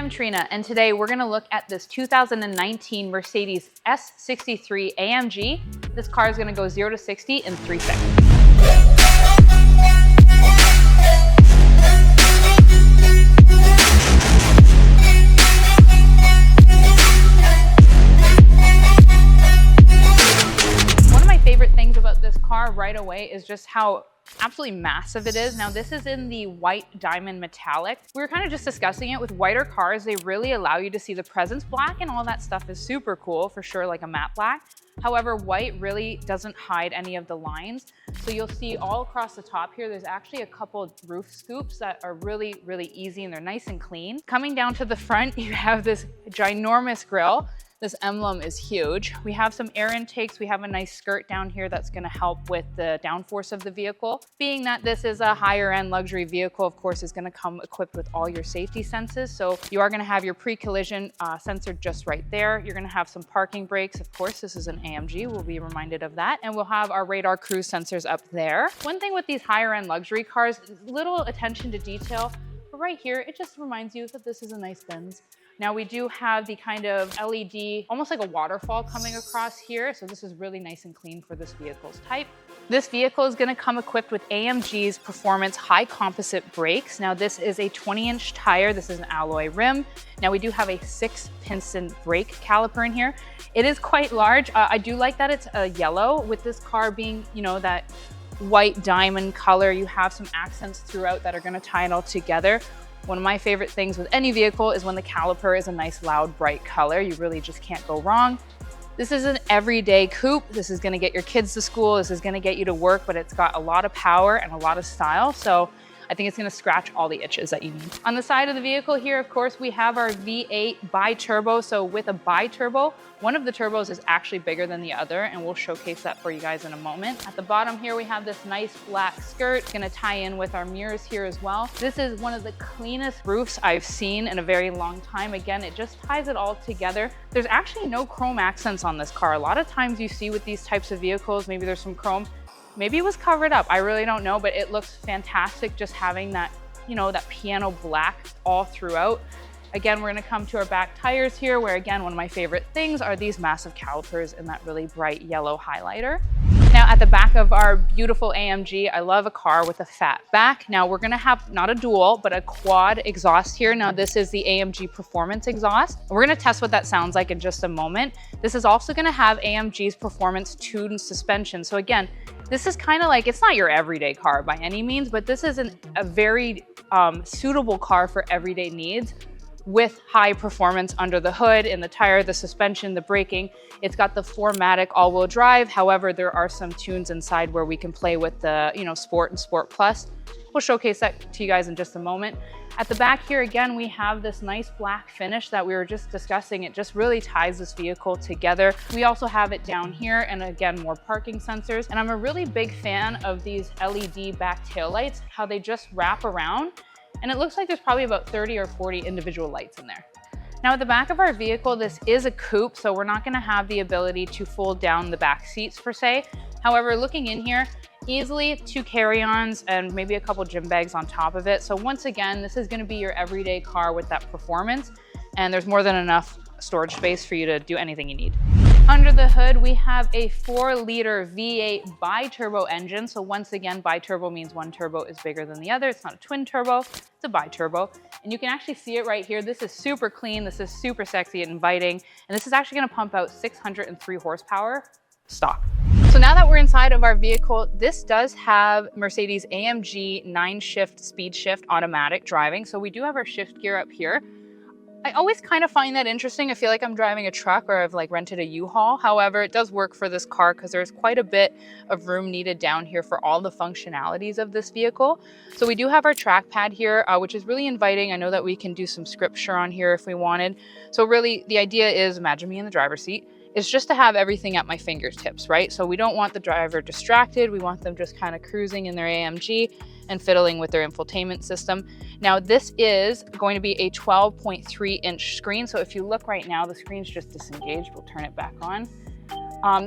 I'm Trina, and today we're gonna look at this 2019 Mercedes S63 AMG. This car is gonna go 0 to 60 in 3 seconds. One of my favorite things about this car right away is just how absolutely massive it is. Now this is in the white diamond metallic. We were kind of just discussing it with whiter cars. They really allow you to see the presence. Black and all that stuff is super cool for sure, like a matte black. However, white really doesn't hide any of the lines. So you'll see all across the top here, there's actually a couple roof scoops that are really, really easy and they're nice and clean. Coming down to the front, you have this ginormous grille. This emblem is huge. We have some air intakes. We have a nice skirt down here that's gonna help with the downforce of the vehicle. Being that this is a higher end luxury vehicle, of course, is gonna come equipped with all your safety senses. So you are gonna have your pre-collision sensor just right there. You're gonna have some parking brakes. Of course, this is an AMG, we'll be reminded of that. And we'll have our radar cruise sensors up there. One thing with these higher end luxury cars is little attention to detail. But right here, it just reminds you that this is a nice Benz. Now we do have the kind of LED, almost like a waterfall coming across here. So this is really nice and clean for this vehicle's type. This vehicle is gonna come equipped with AMG's Performance High Composite Brakes. Now this is a 20-inch tire. This is an alloy rim. Now we do have a 6-piston brake caliper in here. It is quite large. I do like that it's a yellow with this car being, you know, that white diamond color. You have some accents throughout that are gonna tie it all together. One of my favorite things with any vehicle is when the caliper is a nice, loud, bright color. You really just can't go wrong. This is an everyday coupe. This is gonna get your kids to school. This is gonna get you to work, but it's got a lot of power and a lot of style. So I think it's gonna scratch all the itches that you need. On the side of the vehicle here, of course, we have our V8 bi-turbo. So with a bi-turbo, one of the turbos is actually bigger than the other, and we'll showcase that for you guys in a moment. At the bottom here, we have this nice black skirt. It's gonna tie in with our mirrors here as well. This is one of the cleanest roofs I've seen in a very long time. Again, it just ties it all together. There's actually no chrome accents on this car. A lot of times you see with these types of vehicles, maybe there's some chrome. Maybe it was covered up, I really don't know, but it looks fantastic just having that, you know, that piano black all throughout. Again, we're gonna come to our back tires here, where again, one of my favorite things are these massive calipers and that really bright yellow highlighter. Now at the back of our beautiful AMG, I love a car with a fat back. Now we're gonna have not a dual, but a quad exhaust here. Now this is the AMG Performance exhaust. We're gonna test what that sounds like in just a moment. This is also gonna have AMG's Performance tuned suspension. So again, this is kind of like, it's not your everyday car by any means, but this is a very suitable car for everyday needs with high performance under the hood, in the tire, the suspension, the braking. It's got the 4MATIC all-wheel drive. However, there are some tunes inside where we can play with the, you know, Sport and Sport Plus. We'll showcase that to you guys in just a moment. At the back here, again, we have this nice black finish that we were just discussing. It just really ties this vehicle together. We also have it down here, and again, more parking sensors. And I'm a really big fan of these LED back taillights, how they just wrap around. And it looks like there's probably about 30 or 40 individual lights in there. Now at the back of our vehicle, this is a coupe, so we're not gonna have the ability to fold down the back seats per se. However, looking in here, easily 2 carry-ons and maybe a couple gym bags on top of it. So once again, this is gonna be your everyday car with that performance, and there's more than enough storage space for you to do anything you need. Under the hood, we have a 4-liter V8 bi-turbo engine. So once again, bi-turbo means one turbo is bigger than the other. It's not a twin turbo, it's a bi-turbo. And you can actually see it right here. This is super clean. This is super sexy and inviting. And this is actually gonna pump out 603 horsepower stock. So now that we're inside of our vehicle, this does have Mercedes AMG 9-shift speed shift automatic driving. So we do have our shift gear up here. I always kind of find that interesting. I feel like I'm driving a truck or I've like rented a U-Haul. However, it does work for this car because there's quite a bit of room needed down here for all the functionalities of this vehicle. So we do have our trackpad here, which is really inviting. I know that we can do some scripture on here if we wanted. So really the idea is, imagine me in the driver's seat. It's just to have everything at my fingertips, right? So we don't want the driver distracted. We want them just kind of cruising in their AMG and fiddling with their infotainment system. Now this is going to be a 12.3-inch screen. So if you look right now, the screen's just disengaged. We'll turn it back on.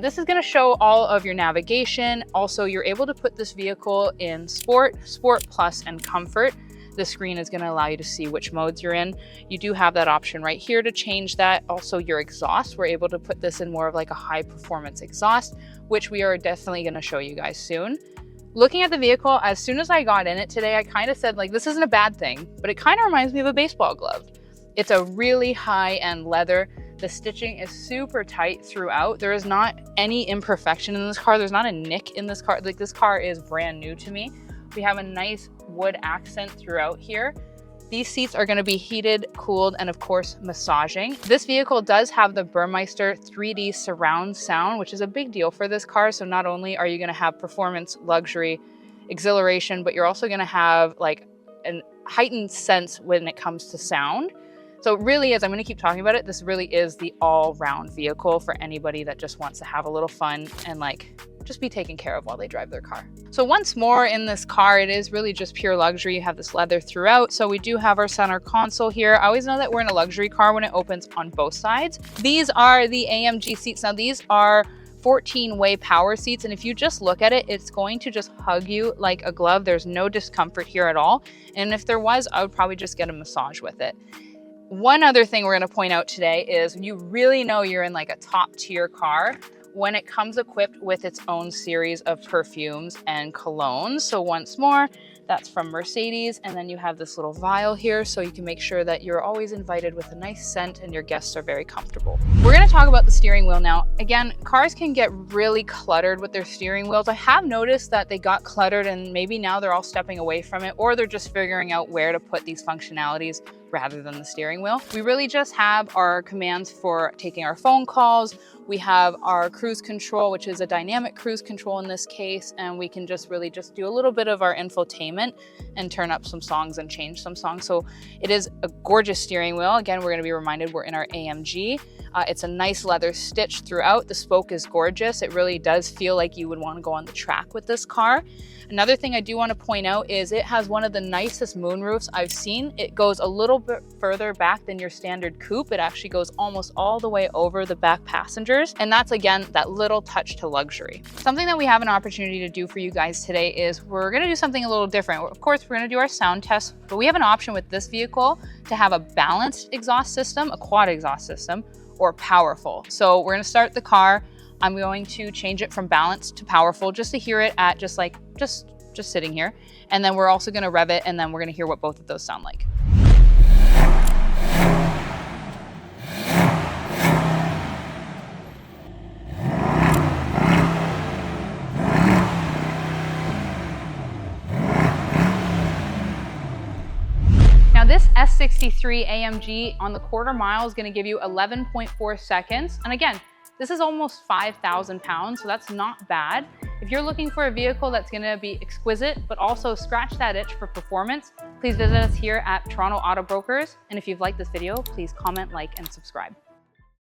This is going to show all of your navigation. Also, you're able to put this vehicle in Sport, Sport Plus, and Comfort. the screen is going to allow you to see which modes you're in. You do have that option right here to change that. Also, your exhaust, we're able to put this in more of like a high performance exhaust, which we are definitely going to show you guys soon. Looking at the vehicle, as soon as I got in it today, I kind of said like, this isn't a bad thing, but it kind of reminds me of a baseball glove. It's a really high-end leather. The stitching is super tight throughout. There is not any imperfection in this car. There's not a nick in this car. Like, this car is brand new to me. We have a nice wood accent throughout here. These seats are going to be heated, cooled, and of course massaging. This vehicle does have the Burmeister 3D surround sound, which is a big deal for this car. So not only are you going to have performance, luxury, exhilaration, but you're also going to have like a heightened sense when it comes to sound. So it really is, I'm going to keep talking about it, this really is the all-round vehicle for anybody that just wants to have a little fun and like just be taken care of while they drive their car. So once more in this car, it is really just pure luxury. You have this leather throughout. So we do have our center console here. I always know that we're in a luxury car when it opens on both sides. These are the AMG seats. Now these are 14-way power seats, and if you just look at it, it's going to just hug you like a glove. There's no discomfort here at all. And if there was, I would probably just get a massage with it. One other thing we're going to point out today is you really know you're in like a top tier car when it comes equipped with its own series of perfumes and colognes. So once more, that's from Mercedes. And then you have this little vial here so you can make sure that you're always invited with a nice scent and your guests are very comfortable. We're going to talk about the steering wheel now. Again, cars can get really cluttered with their steering wheels. I have noticed that they got cluttered and maybe now they're all stepping away from it, or they're just figuring out where to put these functionalities rather than the steering wheel. We really just have our commands for taking our phone calls. We have our cruise control, which is a dynamic cruise control in this case, and we can just really just do a little bit of our infotainment and turn up some songs and change some songs. So it is a gorgeous steering wheel. Again, we're going to be reminded we're in our AMG. It's a nice leather stitch throughout. The spoke is gorgeous. It really does feel like you would want to go on the track with this car. Another thing I do want to point out is it has one of the nicest moonroofs I've seen. It goes a little bit further back than your standard coupe. It actually goes almost all the way over the back passengers. And that's, again, that little touch to luxury. Something that we have an opportunity to do for you guys today is we're going to do something a little different. Of course, we're going to do our sound test, but we have an option with this vehicle to have a balanced exhaust system, a quad exhaust system, or powerful. So we're going to start the car. I'm going to change it from balanced to powerful just to hear it at just sitting here. And then we're also going to rev it, and then we're going to hear what both of those sound like. Now this S63 AMG on the quarter mile is going to give you 11.4 seconds. And again, this is almost 5,000 pounds, so that's not bad. If you're looking for a vehicle that's going to be exquisite, but also scratch that itch for performance, please visit us here at Toronto Auto Brokers. And if you've liked this video, please comment, like, and subscribe.